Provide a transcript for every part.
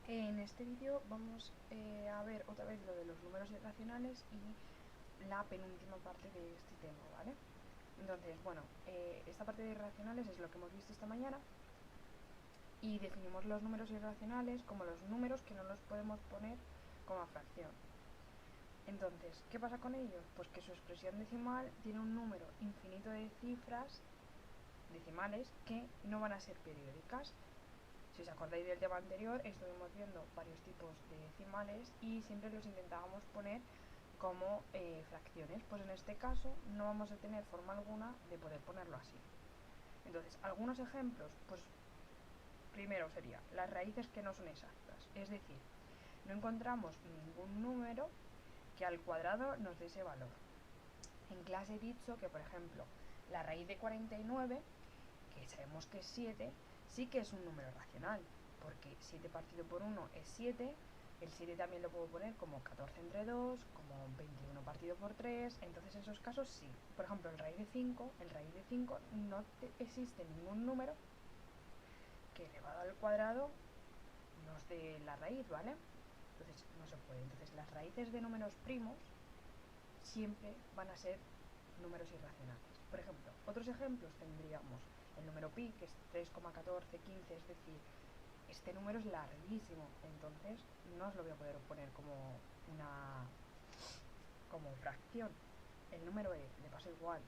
En este vídeo vamos a ver otra vez lo de los números irracionales y la penúltima parte de este tema, ¿vale? Entonces, bueno, esta parte de irracionales es lo que hemos visto esta mañana y definimos los números irracionales como los números que no los podemos poner como fracción. Entonces, ¿qué pasa con ellos? Pues que su expresión decimal tiene un número infinito de cifras decimales que no van a ser periódicas. Si os acordáis del tema anterior, estuvimos viendo varios tipos de decimales y siempre los intentábamos poner como fracciones. Pues en este caso no vamos a tener forma alguna de poder ponerlo así. Entonces, algunos ejemplos, pues primero sería las raíces que no son exactas. Es decir, no encontramos ningún número que al cuadrado nos dé ese valor. En clase he dicho que, por ejemplo, la raíz de 49, que sabemos que es 7, sí que es un número racional, porque 7 partido por 1 es 7, el 7 también lo puedo poner como 14 entre 2, como 21 partido por 3, entonces en esos casos sí. Por ejemplo, el raíz de 5 no existe ningún número que elevado al cuadrado nos dé la raíz, ¿vale? Entonces no se puede. Entonces las raíces de números primos siempre van a ser números irracionales. Por ejemplo, otros ejemplos tendríamos el número pi, que es 3,1415, es decir, este número es larguísimo, entonces no os lo voy a poder poner como fracción. El número e le pasa igual,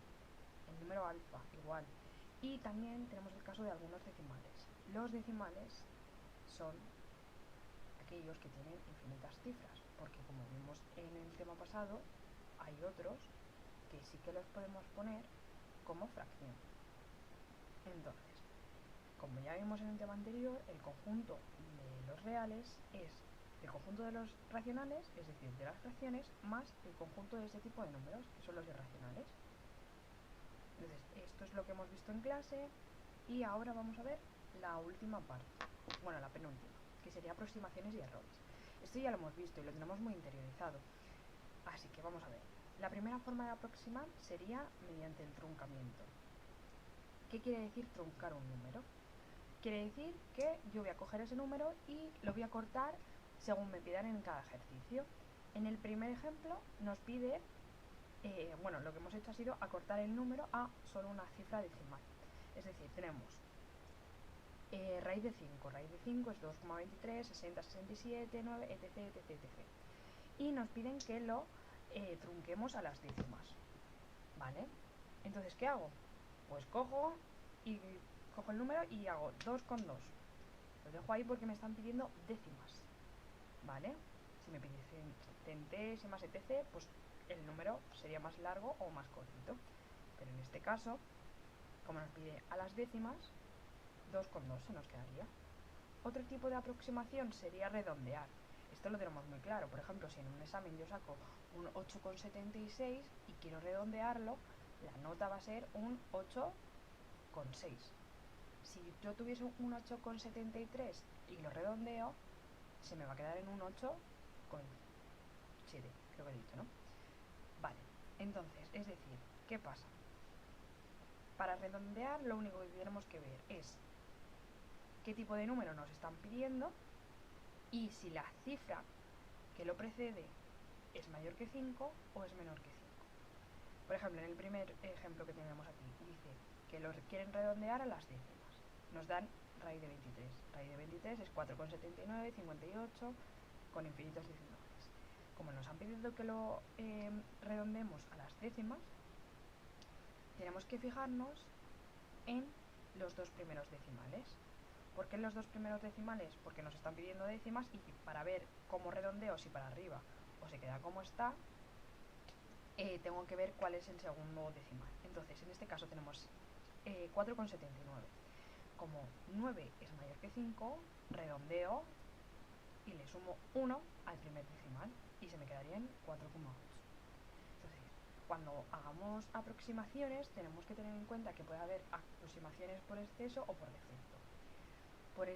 el número alfa igual. Y también tenemos el caso de algunos decimales. Los decimales son aquellos que tienen infinitas cifras, porque como vimos en el tema pasado, hay otros que sí que los podemos poner como fracción. Entonces, como ya vimos en el tema anterior, el conjunto de los reales es el conjunto de los racionales, es decir, de las fracciones, más el conjunto de este tipo de números, que son los irracionales. Entonces, esto es lo que hemos visto en clase y ahora vamos a ver la última parte, bueno, la penúltima, que sería aproximaciones y errores. Esto ya lo hemos visto y lo tenemos muy interiorizado, así que vamos a ver. La primera forma de aproximar sería mediante el truncamiento. ¿Qué quiere decir truncar un número? Quiere decir que yo voy a coger ese número y lo voy a cortar según me pidan en cada ejercicio. En el primer ejemplo nos pide, bueno, lo que hemos hecho ha sido acortar el número a solo una cifra decimal. Es decir, tenemos raíz de 5. Raíz de 5 es 2,23, 60, 67, 9, etc, etc, etc. Y nos piden que lo trunquemos a las décimas. ¿Vale? Entonces, ¿qué hago? Pues cojo el número y hago 2 con 2. Lo dejo ahí porque me están pidiendo décimas, ¿vale? Si me pidiesen centésimas, etc., pues el número sería más largo o más cortito. Pero en este caso, como nos pide a las décimas, 2 con 2 se nos quedaría. Otro tipo de aproximación sería redondear. Esto lo tenemos muy claro. Por ejemplo, si en un examen yo saco un 8,76 y quiero redondearlo, la nota va a ser un 8,6. Si yo tuviese un 8,73 y lo redondeo, se me va a quedar en un 8,7, creo que he dicho, ¿no? Vale, entonces, es decir, ¿qué pasa? Para redondear lo único que tenemos que ver es qué tipo de número nos están pidiendo y si la cifra que lo precede es mayor que 5 o es menor que 5. Por ejemplo, en el primer ejemplo que tenemos aquí, dice que los quieren redondear a las décimas. Nos dan raíz de 23. Raíz de 23 es 4,79, 58, con infinitos decimales. Como nos han pedido que lo redondemos a las décimas, tenemos que fijarnos en los dos primeros decimales. ¿Por qué en los dos primeros decimales? Porque nos están pidiendo décimas y para ver cómo redondeo, si para arriba o se queda como está, tengo que ver cuál es el segundo decimal. Entonces, en este caso tenemos 4,79. Como 9 es mayor que 5, redondeo y le sumo 1 al primer decimal y se me quedaría en 4,8. Entonces, cuando hagamos aproximaciones, tenemos que tener en cuenta que puede haber aproximaciones por exceso o por defecto. Por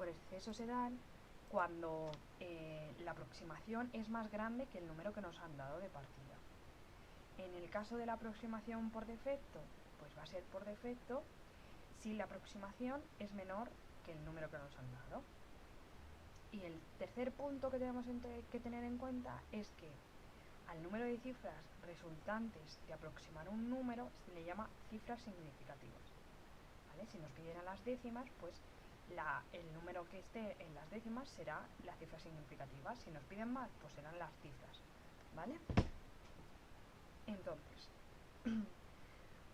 exceso, se dan cuando la aproximación es más grande que el número que nos han dado de partida. En el caso de la aproximación por defecto, pues va a ser por defecto si la aproximación es menor que el número que nos han dado. Y el tercer punto que tenemos que tener en cuenta es que al número de cifras resultantes de aproximar un número se le llama cifras significativas. ¿Vale? Si nos pidieran las décimas, pues el número que esté en las décimas será la cifra significativa. Si nos piden más, pues serán las cifras. ¿Vale? Entonces,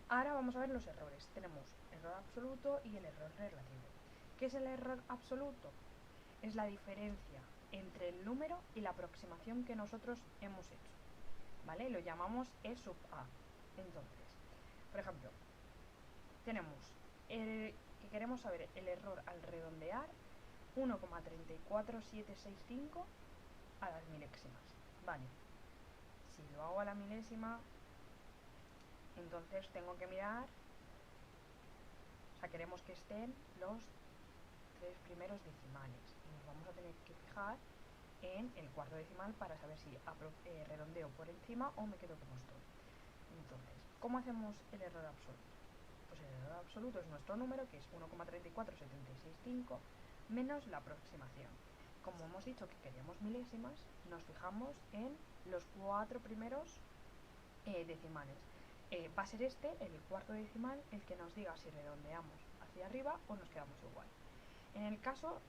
ahora vamos a ver los errores. Tenemos error absoluto y el error relativo. ¿Qué es el error absoluto? Es la diferencia entre el número y la aproximación que nosotros hemos hecho. ¿Vale? Lo llamamos E sub A. Entonces, por ejemplo, tenemos que queremos saber el error al redondear 1,34765 a las milésimas. Vale. Si lo hago a la milésima, entonces tengo que mirar, o sea, queremos que estén los tres primeros decimales y nos vamos a tener que fijar en el cuarto decimal para saber si redondeo por encima o me quedo como estoy. Entonces, ¿cómo hacemos el error absoluto? Pues el error absoluto es nuestro número, que es 1,34765 menos la aproximación. Como hemos dicho que queríamos milésimas, nos fijamos en los cuatro primeros decimales. Va a ser este, el cuarto decimal, el que nos diga si redondeamos hacia arriba o nos quedamos igual. En el caso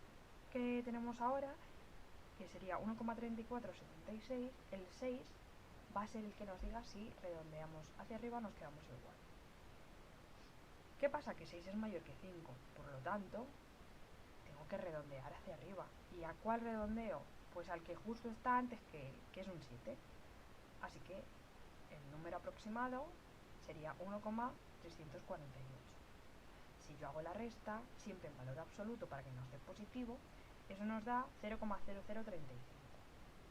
que tenemos ahora, que sería 1,3476, el 6 va a ser el que nos diga si redondeamos hacia arriba o nos quedamos igual. ¿Qué pasa? Que 6 es mayor que 5, por lo tanto, tengo que redondear hacia arriba. ¿Y a cuál redondeo? Pues al que justo está antes que es un 7. Así que el número aproximado sería 1,348. Si yo hago la resta, siempre en valor absoluto para que nos dé positivo, eso nos da 0,0035.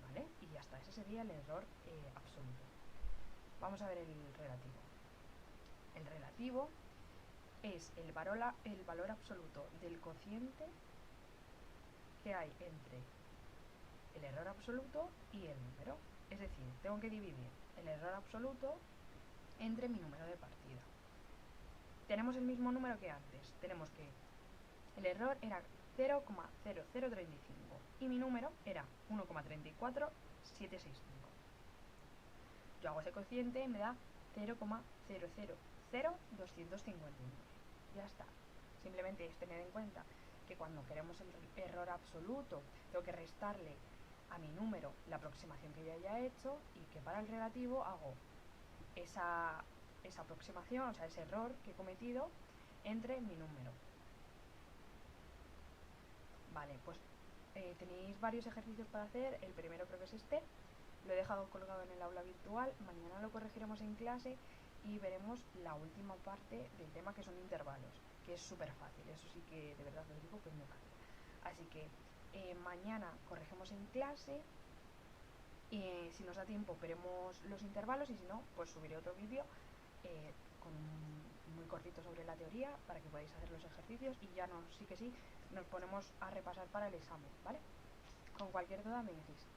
¿Vale? Y ya está, ese sería el error absoluto. Vamos a ver el relativo. El relativo es el valor absoluto del cociente que hay entre el error absoluto y el número. Es decir, tengo que dividir el error absoluto entre mi número de partida. Tenemos el mismo número que antes. Tenemos que el error era 0,0035 y mi número era 1,34765. Yo hago ese cociente y me da 0,000259. Ya está. Simplemente es tener en cuenta que cuando queremos el error absoluto tengo que restarle a mi número la aproximación que yo haya hecho, y que para el relativo hago esa aproximación, o sea, ese error que he cometido entre mi número. Vale, pues tenéis varios ejercicios para hacer. El primero creo que es este. Lo he dejado colgado en el aula virtual. Mañana lo corregiremos en clase y veremos la última parte del tema, que son intervalos, que es súper fácil. Eso sí que de verdad os digo que es muy fácil. Así que mañana corregimos en clase. Si nos da tiempo veremos los intervalos, y si no, pues subiré otro vídeo muy cortito sobre la teoría para que podáis hacer los ejercicios, y ya sí que sí nos ponemos a repasar para el examen, ¿vale? Con cualquier duda me decís.